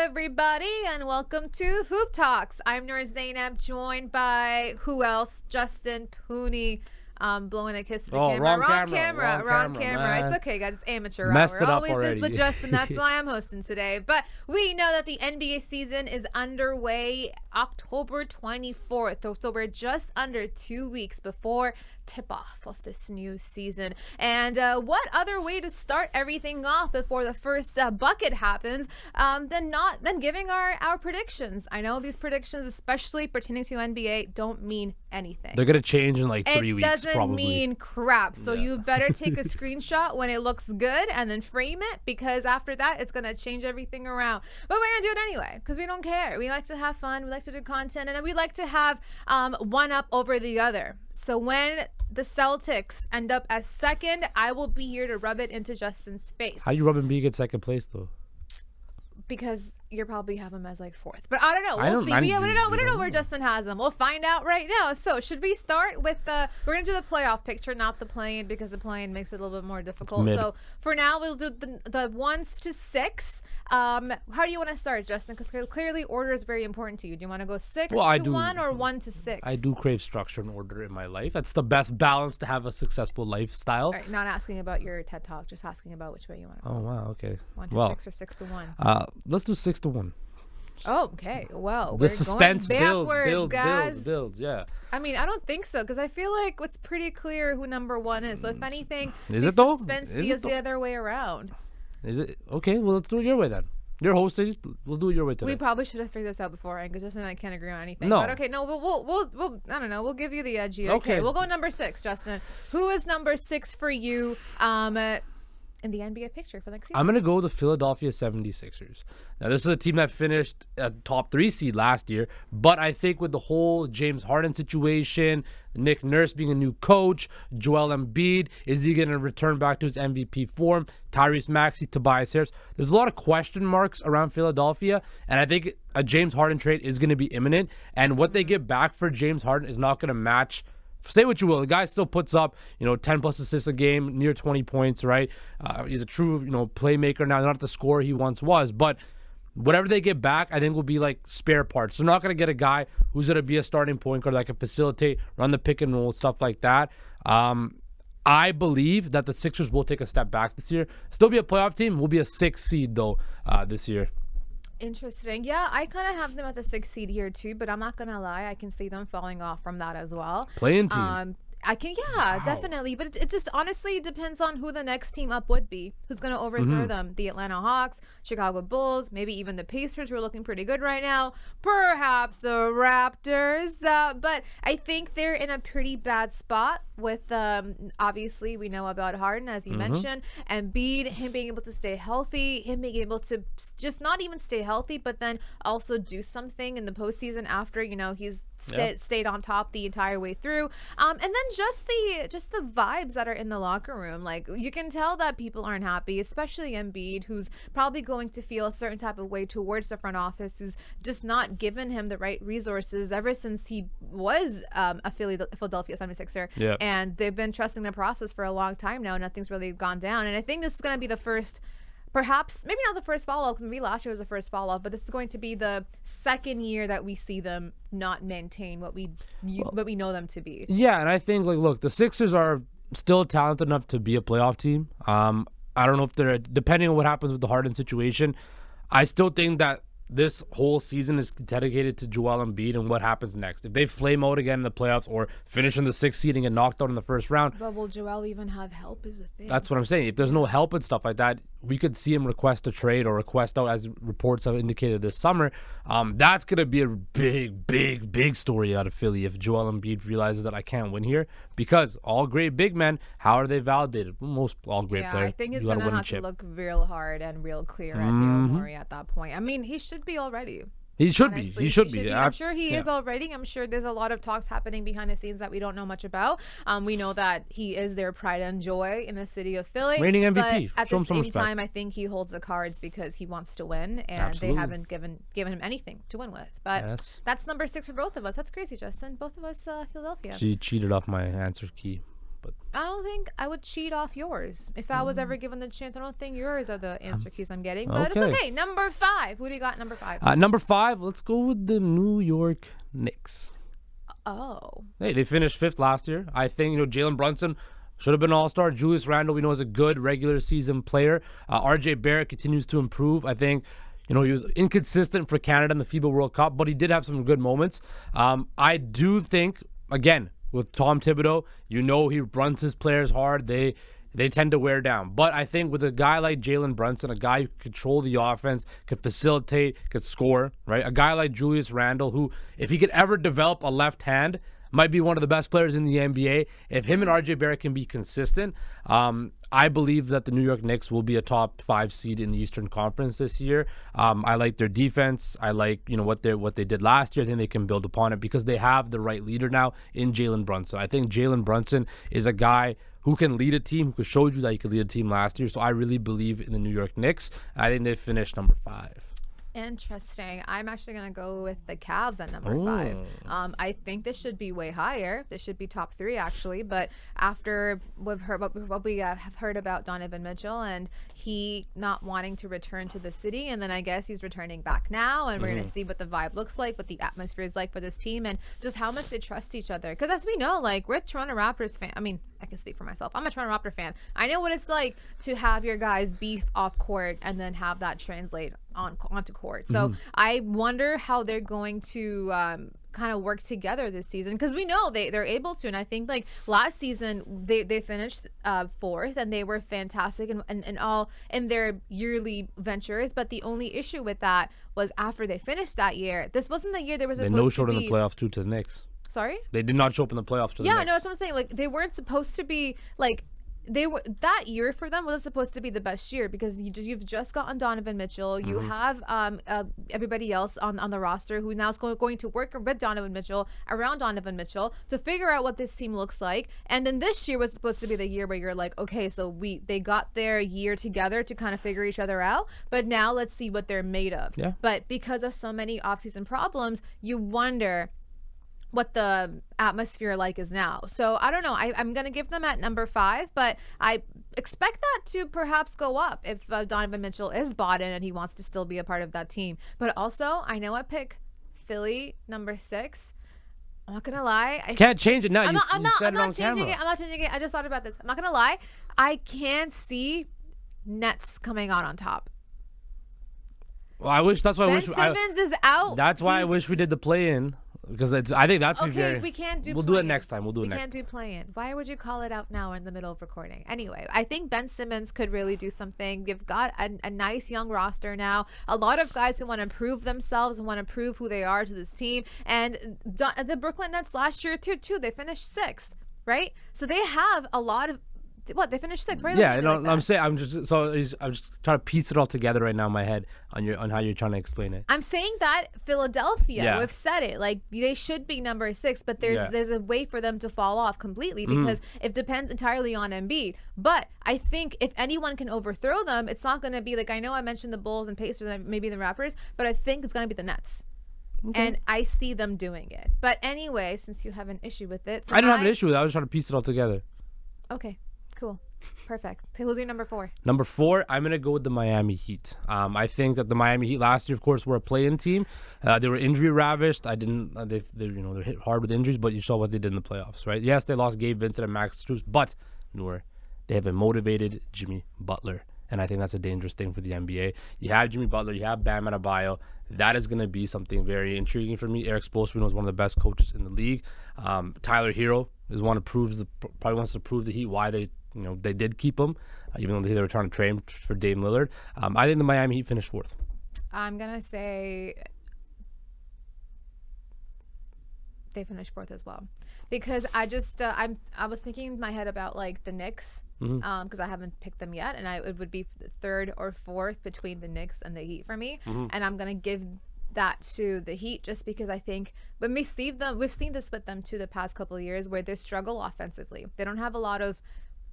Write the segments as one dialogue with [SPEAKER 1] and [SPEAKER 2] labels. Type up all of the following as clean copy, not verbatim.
[SPEAKER 1] everybody, and welcome to Hoop Talks. I'm Noor Zainab, joined by who else? Justin Pooni. Blowing a kiss to the camera.
[SPEAKER 2] Wrong camera.
[SPEAKER 1] It's okay, guys. It's amateur
[SPEAKER 2] Messed
[SPEAKER 1] hour.
[SPEAKER 2] it up
[SPEAKER 1] Always
[SPEAKER 2] already.
[SPEAKER 1] is with Justin. That's why I'm hosting today. But we know that the NBA season is underway October 24th. So we're just under 2 weeks before tip-off of this new season. And what other way to start everything off before the first bucket happens than giving our predictions. I know these predictions, especially pertaining to NBA, don't mean anything.
[SPEAKER 2] They're going to change in like 3 weeks,
[SPEAKER 1] It doesn't mean crap. So
[SPEAKER 2] Yeah.
[SPEAKER 1] you better take a screenshot when it looks good and then frame it, because after that, it's going to change everything around. But we're going to do it anyway because we don't care. We like to have fun. We like to do content. And we like to have one up over the other. So when the Celtics end up as second, I will be here to rub it into Justin's face.
[SPEAKER 2] How you rubbing B get second place, though?
[SPEAKER 1] Because you'll probably have him as like fourth. But I don't know.
[SPEAKER 2] I
[SPEAKER 1] We'll
[SPEAKER 2] don't-
[SPEAKER 1] see.
[SPEAKER 2] I
[SPEAKER 1] We
[SPEAKER 2] don't
[SPEAKER 1] don't know
[SPEAKER 2] know.
[SPEAKER 1] where Justin has him. We'll find out right now. So should we start with we're going to do the playoff picture, not the play-in, because the play-in makes it a little bit more difficult.
[SPEAKER 2] Mid.
[SPEAKER 1] So for now, we'll do the 1s to 6. How do you want to start, Justin? Because clearly order is very important to you. Do you want to go 6 to 1 or 1 to 6?
[SPEAKER 2] I do crave structure and order in my life. That's the best balance to have a successful lifestyle.
[SPEAKER 1] All right, not asking about your TED Talk, just asking about which way you want to go.
[SPEAKER 2] Oh, wow. Okay.
[SPEAKER 1] 1 to
[SPEAKER 2] well,
[SPEAKER 1] 6 or 6 to 1?
[SPEAKER 2] Let's do 6 to 1.
[SPEAKER 1] Oh, okay. Well,
[SPEAKER 2] The
[SPEAKER 1] we're
[SPEAKER 2] suspense
[SPEAKER 1] going
[SPEAKER 2] builds,
[SPEAKER 1] guys.
[SPEAKER 2] builds. Yeah.
[SPEAKER 1] I mean, I don't think so, because I feel like it's pretty clear who number 1 is. So if anything,
[SPEAKER 2] Is
[SPEAKER 1] the
[SPEAKER 2] it though?
[SPEAKER 1] suspense
[SPEAKER 2] Is it
[SPEAKER 1] feels
[SPEAKER 2] though?
[SPEAKER 1] the other way around.
[SPEAKER 2] Is it? Okay, well, let's do it your way then. You're hosting. We'll do it your way today.
[SPEAKER 1] We probably should have figured this out beforehand, because Justin and I can't agree on anything.
[SPEAKER 2] No.
[SPEAKER 1] But okay, no, we'll I don't know. We'll give you the edge here.
[SPEAKER 2] Okay.
[SPEAKER 1] We'll go number 6, Justin. Who is number 6 for you in the NBA picture for next season?
[SPEAKER 2] I'm going to go with the Philadelphia 76ers. Now, this is a team that finished at top 3 seed last year, but I think with the whole James Harden situation, Nick Nurse being a new coach, Joel Embiid, is he going to return back to his MVP form? Tyrese Maxey, Tobias Harris. There's a lot of question marks around Philadelphia, and I think a James Harden trade is going to be imminent, and what they get back for James Harden is not going to match. Say what you will, the guy still puts up, 10 plus assists a game, near 20 points, right? He's a true, playmaker now, not the scorer he once was, but whatever they get back, I think will be like spare parts. They're not going to get a guy who's going to be a starting point guard that can facilitate, run the pick and roll, stuff like that. I believe that the Sixers will take a step back this year. Still be a playoff team. We'll be a 6th seed, though, this year.
[SPEAKER 1] Interesting. Yeah, I kind of have them at the 6th seed here too, but I'm not gonna lie, I can see them falling off from that as well.
[SPEAKER 2] Playing team.
[SPEAKER 1] I can, definitely. But it just honestly depends on who the next team up would be. Who's going to overthrow them? The Atlanta Hawks, Chicago Bulls, maybe even the Pacers, who are looking pretty good right now. Perhaps the Raptors. But I think they're in a pretty bad spot with, obviously, we know about Harden, as you mentioned, and Embiid, him being able to stay healthy, him being able to just not even stay healthy, but then also do something in the postseason after, he's stayed on top the entire way through. And then just the vibes that are in the locker room, like you can tell that people aren't happy, especially Embiid, who's probably going to feel a certain type of way towards the front office, who's just not given him the right resources ever since he was a Philadelphia 76er.
[SPEAKER 2] Yeah.
[SPEAKER 1] And they've been trusting the process for a long time now. Nothing's really gone down, and I think this is going to be the first. Perhaps, maybe not the first fall-off, because maybe last year was the first fall-off, but this is going to be the second year that we see them not maintain what we know them to be.
[SPEAKER 2] Yeah, and I think, look, the Sixers are still talented enough to be a playoff team. I don't know if they're, depending on what happens with the Harden situation, I still think that this whole season is dedicated to Joel Embiid and what happens next. If they flame out again in the playoffs or finish in the 6th seed and get knocked out in the first round.
[SPEAKER 1] But will Joel even have help is the thing.
[SPEAKER 2] That's what I'm saying. If there's no help and stuff like that, we could see him request a trade or request out, as reports have indicated this summer. That's going to be a big story out of Philly if Joel Embiid realizes that I can't win here, because all great big men, how are they validated? Most all great players.
[SPEAKER 1] I think he's going to have to look real hard and real clear at Daryl Morey at that point. I mean, he should be already.
[SPEAKER 2] He should
[SPEAKER 1] Honestly,
[SPEAKER 2] be. He should be.
[SPEAKER 1] I'm sure he is already. I'm sure there's a lot of talks happening behind the scenes that we don't know much about. We know that he is their pride and joy in the city of Philly.
[SPEAKER 2] Reigning MVP.
[SPEAKER 1] But at
[SPEAKER 2] Show
[SPEAKER 1] the
[SPEAKER 2] him some
[SPEAKER 1] same
[SPEAKER 2] respect.
[SPEAKER 1] time, I think he holds the cards because he wants to win, and
[SPEAKER 2] Absolutely.
[SPEAKER 1] they haven't given him anything to win with. But
[SPEAKER 2] Yes.
[SPEAKER 1] that's number 6 for both of us. That's crazy, Justin. Both of us, Philadelphia.
[SPEAKER 2] She cheated off my answer key. But
[SPEAKER 1] I don't think I would cheat off yours if I was ever given the chance. I don't think yours are the answer keys I'm getting, but it's okay. Number 5. Who do you got? Number 5.
[SPEAKER 2] Number 5. Let's go with the New York Knicks.
[SPEAKER 1] Oh.
[SPEAKER 2] Hey, they finished 5th last year. I think Jalen Brunson should have been an all-star. Julius Randle, we know, is a good regular season player. RJ Barrett continues to improve. I think, he was inconsistent for Canada in the FIBA World Cup, but he did have some good moments. I do think, again, with Tom Thibodeau, he runs his players hard. They tend to wear down. But I think with a guy like Jalen Brunson, a guy who can control the offense, could facilitate, could score, right? A guy like Julius Randle, who, if he could ever develop a left hand, might be one of the best players in the NBA. If him and RJ Barrett can be consistent, I believe that the New York Knicks will be a top 5 seed in the Eastern Conference this year. I like their defense. I like what they did last year. I think they can build upon it because they have the right leader now in Jalen Brunson. I think Jalen Brunson is a guy who can lead a team, who showed you that he could lead a team last year. So I really believe in the New York Knicks. I think they finished number 5.
[SPEAKER 1] Interesting. I'm actually going to go with the Cavs at number 5. I think this should be way higher. This should be top 3, actually. But after what we have heard about Donovan Mitchell and he not wanting to return to the city, and then I guess he's returning back now, and we're going to see what the vibe looks like, what the atmosphere is like for this team, and just how much they trust each other. Because as we know, we're Toronto Raptors fan. I mean, I can speak for myself. I'm a Toronto Raptor fan. I know what it's like to have your guys beef off court and then have that translate onto court. So I wonder how they're going to kind of work together this season, because we know they're able to. And I think last season they finished 4th, and they were fantastic and all in their yearly ventures. But the only issue with that was after they finished that year, this wasn't the year they were supposed to be.
[SPEAKER 2] They no-showed in the playoffs too to the Knicks.
[SPEAKER 1] Sorry?
[SPEAKER 2] They did not show up in the playoffs to the Knicks.
[SPEAKER 1] Yeah, no, that's what I'm saying. They weren't supposed to be they were, that year for them wasn't supposed to be the best year, because you've just gotten Donovan Mitchell. You have everybody else on the roster who now is going to work with Donovan Mitchell, around Donovan Mitchell, to figure out what this team looks like. And then this year was supposed to be the year where you're like, okay, so they got their year together to kind of figure each other out, but now let's see what they're made of.
[SPEAKER 2] Yeah.
[SPEAKER 1] But because of so many offseason problems, you wonder what the atmosphere is now. So I don't know. I'm going to give them at number 5, but I expect that to perhaps go up if Donovan Mitchell is bought in and he wants to still be a part of that team. But also, I know I pick Philly number 6. I'm not going to lie. I
[SPEAKER 2] can't change it now. I'm not
[SPEAKER 1] changing it. I'm not changing it. I just thought about this. I'm not going to lie. I can't see Nets coming out on top.
[SPEAKER 2] Well, I wish. That's why
[SPEAKER 1] Ben Simmons is out.
[SPEAKER 2] That's why I wish we did the play-in. Because I think that's
[SPEAKER 1] okay. We can't do.
[SPEAKER 2] We'll do it next time. We
[SPEAKER 1] can't do play-in. Why would you call it out now in the middle of recording? Anyway, I think Ben Simmons could really do something. You've got a nice young roster now. A lot of guys who want to prove themselves and want to prove who they are to this team. And the Brooklyn Nets last year too. They finished 6th, right? So they have a lot of. What, they finished 6th, right?
[SPEAKER 2] Yeah, I'm saying I'm just trying to piece it all together right now in my head on how you're trying to explain it.
[SPEAKER 1] I'm saying that Philadelphia, we've said it, they should be number 6, but there's a way for them to fall off completely, because it depends entirely on Embiid. But I think if anyone can overthrow them, it's not going to be I know I mentioned the Bulls and Pacers and maybe the Raptors, but I think it's going to be the Nets. Okay. And I see them doing it. But anyway, since you have an issue with it,
[SPEAKER 2] I don't have an issue with it. I was trying to piece it all together.
[SPEAKER 1] Okay. Cool. Perfect. So who's your number 4?
[SPEAKER 2] Number 4, I'm going to go with the Miami Heat. I think that the Miami Heat last year, of course, were a play-in team. They were injury ravished. They're hit hard with injuries, but you saw what they did in the playoffs, right? Yes, they lost Gabe Vincent and Max Strus, but Noor, they have a motivated Jimmy Butler, and I think that's a dangerous thing for the NBA. You have Jimmy Butler, you have Bam Adebayo. That is going to be something very intriguing for me. Eric Spoelstra was one of the best coaches in the league. Tyler Hero is probably wants to prove the Heat why they did keep him, even though they were trying to trade him for Dame Lillard. I think the Miami Heat finished 4th.
[SPEAKER 1] I'm going to say they finished 4th as well. Because I just, I was thinking in my head about the Knicks, because I haven't picked them yet. And it would be 3rd or 4th between the Knicks and the Heat for me. And I'm going to give that to the Heat just because I think when we've seen this with them too the past couple of years where they struggle offensively. They don't have a lot of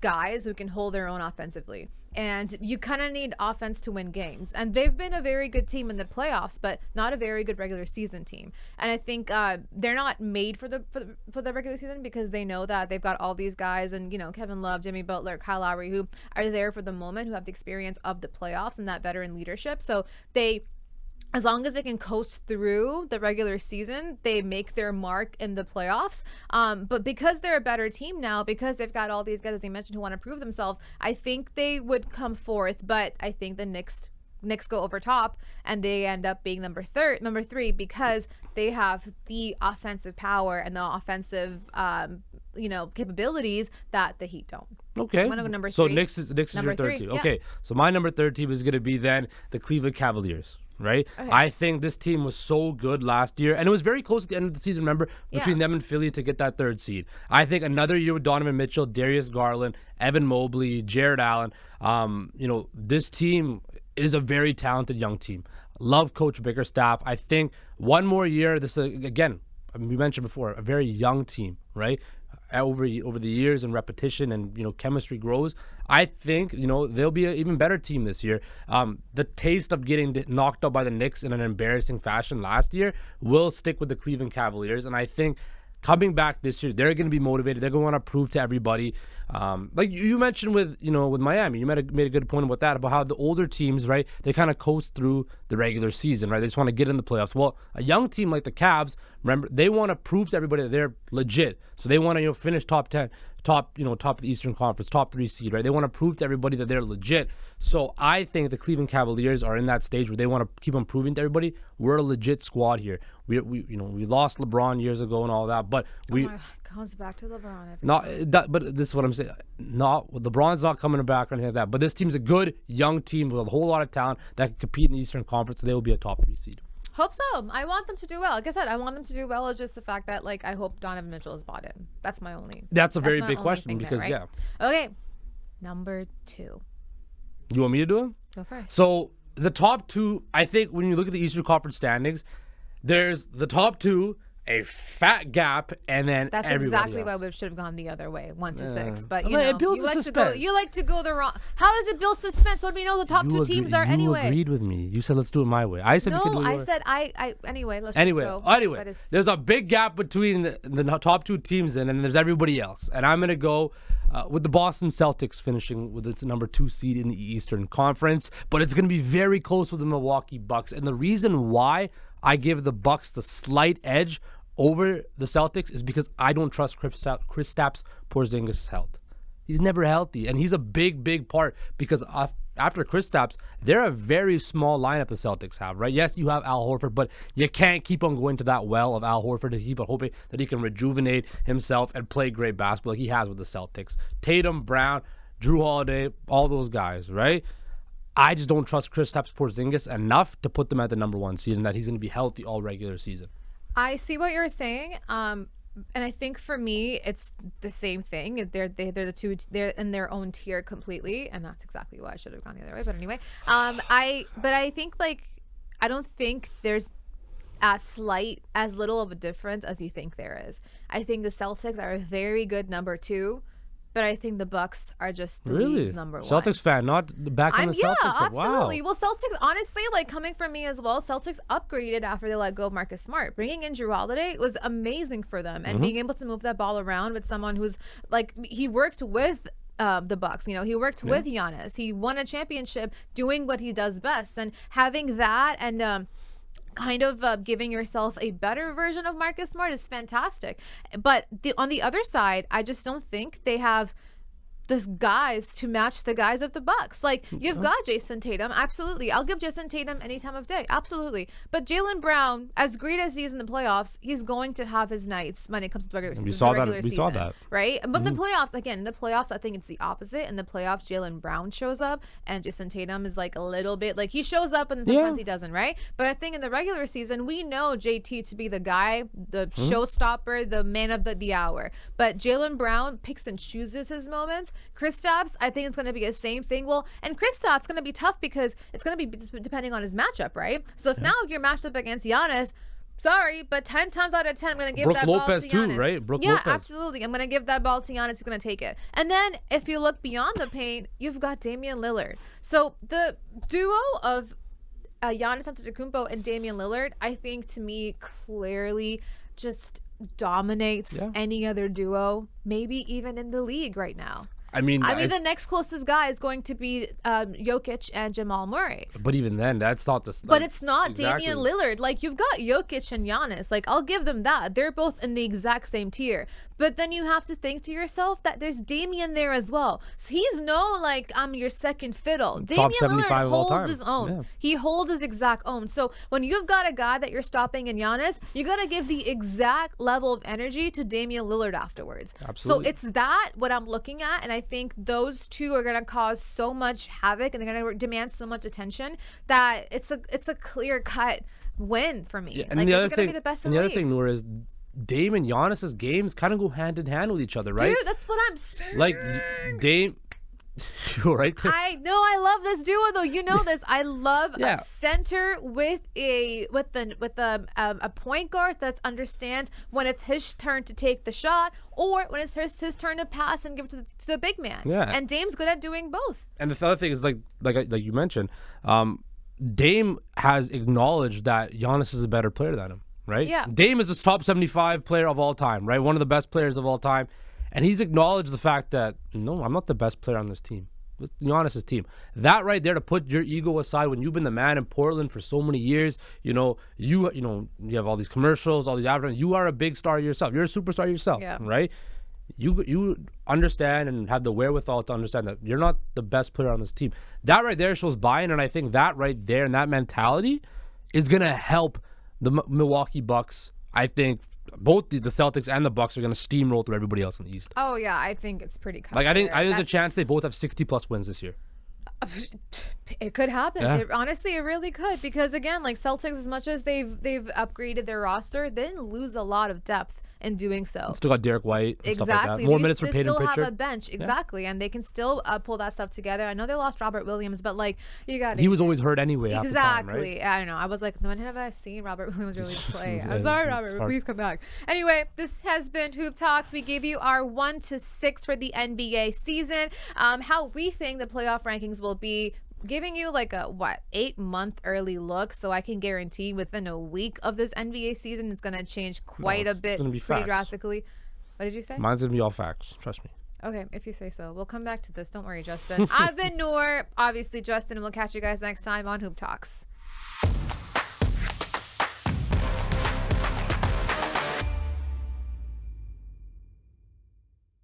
[SPEAKER 1] guys who can hold their own offensively. And you kind of need offense to win games. And they've been a very good team in the playoffs, but not a very good regular season team. And I think they're not made for the regular season because they know that they've got all these guys and, Kevin Love, Jimmy Butler, Kyle Lowry, who are there for the moment, who have the experience of the playoffs and that veteran leadership. So as long as they can coast through the regular season, they make their mark in the playoffs. But because they're a better team now, because they've got all these guys, as you mentioned, who want to prove themselves, I think they would come fourth. But I think the Knicks go over top, and they end up being number three, because they have the offensive power and the offensive capabilities that the Heat don't.
[SPEAKER 2] Okay.
[SPEAKER 1] I'm gonna go number
[SPEAKER 2] so
[SPEAKER 1] three.
[SPEAKER 2] Knicks is your third team.
[SPEAKER 1] Yeah.
[SPEAKER 2] Okay. So my number 3 team is going to be then the Cleveland Cavaliers. Right?
[SPEAKER 1] Okay.
[SPEAKER 2] I think this team was so good last year, and it was very close at the end of the season, remember, between them and Philly to get that 3rd seed. I think another year with Donovan Mitchell, Darius Garland, Evan Mobley, Jared Allen, this team is a very talented young team. Love Coach Bickerstaff. I think one more year, this again, we mentioned before, a very young team, right? Over the years and repetition and chemistry grows. I think they'll be an even better team this year. The taste of getting knocked out by the Knicks in an embarrassing fashion last year will stick with the Cleveland Cavaliers, and I think coming back this year, they're going to be motivated. They're going to want to prove to everybody. Like you mentioned with Miami, you made a good point about that, about how the older teams, right, they kind of coast through the regular season, right? They just want to get in the playoffs. Well, a young team like the Cavs, remember, they want to prove to everybody that they're legit. So they want to finish top 10, top of the Eastern Conference, top 3 seed, right? They want to prove to everybody that they're legit. So I think the Cleveland Cavaliers are in that stage where they want to keep on proving to everybody we're a legit squad here. We lost LeBron years ago and all that, but
[SPEAKER 1] comes back to LeBron.
[SPEAKER 2] But this is what I'm saying. LeBron's not coming back or anything like that. But this team's a good young team with a whole lot of talent that can compete in the Eastern Conference. So they will be a top 3 seed.
[SPEAKER 1] Hope so. I want them to do well. Like I said, I want them to do well. It's just the fact that I hope Donovan Mitchell is bought in. That's my only.
[SPEAKER 2] That's a very big question because
[SPEAKER 1] right? Okay, number 2.
[SPEAKER 2] You want me to do them?
[SPEAKER 1] Go first.
[SPEAKER 2] So the top 2, I think when you look at the Eastern Conference standings, there's the top 2, a fat gap, and then
[SPEAKER 1] that's
[SPEAKER 2] everybody
[SPEAKER 1] exactly
[SPEAKER 2] else.
[SPEAKER 1] why we should have gone the other way, 1 to 6. But
[SPEAKER 2] It builds suspense.
[SPEAKER 1] you like to go the wrong. How does it build suspense when we know the top 2 teams are anyway?
[SPEAKER 2] You agreed with me. You said let's do it my way. I said we could do it your way.
[SPEAKER 1] said anyway. Let's
[SPEAKER 2] Anyway,
[SPEAKER 1] just go.
[SPEAKER 2] There's a big gap between the top 2 teams, and then there's everybody else. And I'm gonna go with the Boston Celtics finishing with its number 2 seed in the Eastern Conference, but it's gonna be very close with the Milwaukee Bucks. And the reason why I give the Bucks the slight edge over the Celtics is because I don't trust Kristaps Porzingis' health. He's never healthy, and he's a big part because after Kristaps, they're a very small lineup the Celtics have, right? Yes, you have Al Horford, but you can't keep on going to that well of Al Horford to keep on hoping that he can rejuvenate himself and play great basketball like he has with the Celtics. Tatum, Brown, Jrue Holiday, all those guys, right? I just don't trust Kristaps Porzingis enough to put them at the number 1 seed and that he's going to be healthy all regular season.
[SPEAKER 1] I see what you're saying, and I think for me it's the same thing. They're the 2. They're in their own tier completely, and that's exactly why I should have gone the other way. But anyway, I think I don't think there's as little of a difference as you think there is. I think the Celtics are a very good number 2. But I think the Bucks are just the league's number 1.
[SPEAKER 2] Celtics fan, not back on the Celtics.
[SPEAKER 1] Yeah, absolutely.
[SPEAKER 2] Wow.
[SPEAKER 1] Well, Celtics, honestly, coming from me as well, Celtics upgraded after they let go of Marcus Smart. Bringing in Jrue Holiday was amazing for them. And being able to move that ball around with someone who's, he worked with the Bucks. He worked with Giannis. He won a championship doing what he does best. And having that and kind of giving yourself a better version of Marcus Smart is fantastic. But on the other side, I just don't think they have the guys to match the guys of the Bucks. You've got Jason Tatum, absolutely. I'll give Jason Tatum any time of day, absolutely. But Jaylen Brown, as great as he is in the playoffs, he's going to have his nights when it comes to the regular season.
[SPEAKER 2] We saw that.
[SPEAKER 1] Right? But the playoffs, I think it's the opposite. In the playoffs, Jaylen Brown shows up, and Jason Tatum is a little bit, he shows up and sometimes he doesn't, right? But I think in the regular season, we know JT to be the guy, the showstopper, the man of the hour. But Jaylen Brown picks and chooses his moments. Kristaps, I think it's going to be the same thing. Well, and Kristaps going to be tough because it's going to be depending on his matchup, right? So if now you're matched up against Giannis, Sorry, but 10 times out of 10, I'm going to give
[SPEAKER 2] Brook
[SPEAKER 1] that
[SPEAKER 2] Lopez
[SPEAKER 1] ball to Giannis.
[SPEAKER 2] too, right? Brook
[SPEAKER 1] yeah,
[SPEAKER 2] Lopez.
[SPEAKER 1] absolutely. I'm going to give that ball to Giannis. He's going to take it. And then if you look beyond the paint, you've got Damian Lillard. So the duo of Giannis Antetokounmpo and Damian Lillard, I think to me clearly just dominates any other duo, maybe even in the league right now.
[SPEAKER 2] I mean,
[SPEAKER 1] the next closest guy is going to be Jokic and Jamal Murray.
[SPEAKER 2] But even then, that's not the.
[SPEAKER 1] But it's not Damian Lillard. Like, you've got Jokic and Giannis. Like, I'll give them that. They're both in the exact same tier. But then you have to think to yourself that there's Damian there as well. So he's no, like, I'm your second fiddle.
[SPEAKER 2] Top
[SPEAKER 1] Damian
[SPEAKER 2] 75
[SPEAKER 1] Lillard
[SPEAKER 2] of all
[SPEAKER 1] holds
[SPEAKER 2] time.
[SPEAKER 1] his own.
[SPEAKER 2] Yeah.
[SPEAKER 1] He holds his exact own. So when you've got a guy that you're stopping in Giannis, you got to give the exact level of energy to Damian Lillard afterwards.
[SPEAKER 2] Absolutely.
[SPEAKER 1] So it's that what I'm looking at. And I think those two are going to cause so much havoc and they're going to demand so much attention that it's a clear cut win for me.
[SPEAKER 2] Yeah, and
[SPEAKER 1] like,
[SPEAKER 2] the
[SPEAKER 1] they're
[SPEAKER 2] other
[SPEAKER 1] going
[SPEAKER 2] thing,
[SPEAKER 1] to be the best in
[SPEAKER 2] and the
[SPEAKER 1] the
[SPEAKER 2] other
[SPEAKER 1] league.
[SPEAKER 2] thing, Noor, is Dame and Giannis's games kind of go hand in hand with each other, right?
[SPEAKER 1] Dude, that's what I'm saying.
[SPEAKER 2] Like Dame, you're right.
[SPEAKER 1] I know I love this duo though. You know this. I love
[SPEAKER 2] Yeah.
[SPEAKER 1] a center with a point guard that understands when it's his turn to take the shot or when it's his turn to pass and give it to the big man.
[SPEAKER 2] Yeah.
[SPEAKER 1] And Dame's good at doing both.
[SPEAKER 2] And the other thing is like you mentioned, Dame has acknowledged that Giannis is a better player than him, right?
[SPEAKER 1] Yeah.
[SPEAKER 2] Dame is a top 75 player of all time, right? One of the best players of all time. And he's acknowledged the fact that, no, I'm not the best player on this team. It's Giannis' team. That right there, to put your ego aside when you've been the man in Portland for so many years, you have all these commercials, all these advertisements. You are a big star yourself. You're a superstar yourself, right? You understand and have the wherewithal to understand that you're not the best player on this team. That right there shows buy-in, and I think that right there and that mentality is going to help the Milwaukee Bucks. I think both the Celtics and the Bucks are going to steamroll through everybody else in the East.
[SPEAKER 1] Oh yeah, I think it's pretty clear.
[SPEAKER 2] Like I think there's a chance they both have 60+ wins this year.
[SPEAKER 1] It could happen.
[SPEAKER 2] Yeah.
[SPEAKER 1] Honestly, it really could, because again, like Celtics, as much as they've upgraded their roster, they didn't lose a lot of depth in doing so.
[SPEAKER 2] Still got Derek White and stuff like that.
[SPEAKER 1] Exactly.
[SPEAKER 2] More minutes for
[SPEAKER 1] They
[SPEAKER 2] Peyton
[SPEAKER 1] still have
[SPEAKER 2] Pritchard.
[SPEAKER 1] a bench, exactly, and they can still pull that stuff together. I know they lost Robert Williams, but like you got
[SPEAKER 2] He was always hurt anyway. Half the time,
[SPEAKER 1] exactly.
[SPEAKER 2] right?
[SPEAKER 1] I don't know. I was like, when have I seen Robert Williams really play?
[SPEAKER 2] Yeah,
[SPEAKER 1] I'm sorry,
[SPEAKER 2] it's
[SPEAKER 1] Robert, but
[SPEAKER 2] hard.
[SPEAKER 1] please come back. Anyway, this has been Hoop Talks. We gave you our 1 to 6 for the NBA season. How we think the playoff rankings will be. Giving you like a 8-month early look, so I can guarantee within a week of this NBA season it's going to change quite a bit,
[SPEAKER 2] gonna be
[SPEAKER 1] pretty
[SPEAKER 2] facts.
[SPEAKER 1] drastically. What did you say?
[SPEAKER 2] Mine's going to be all facts. Trust me.
[SPEAKER 1] Okay, if you say so. We'll come back to this. Don't worry, Justin. I've been Noor, obviously Justin, and we'll catch you guys next time on Hoop Talks.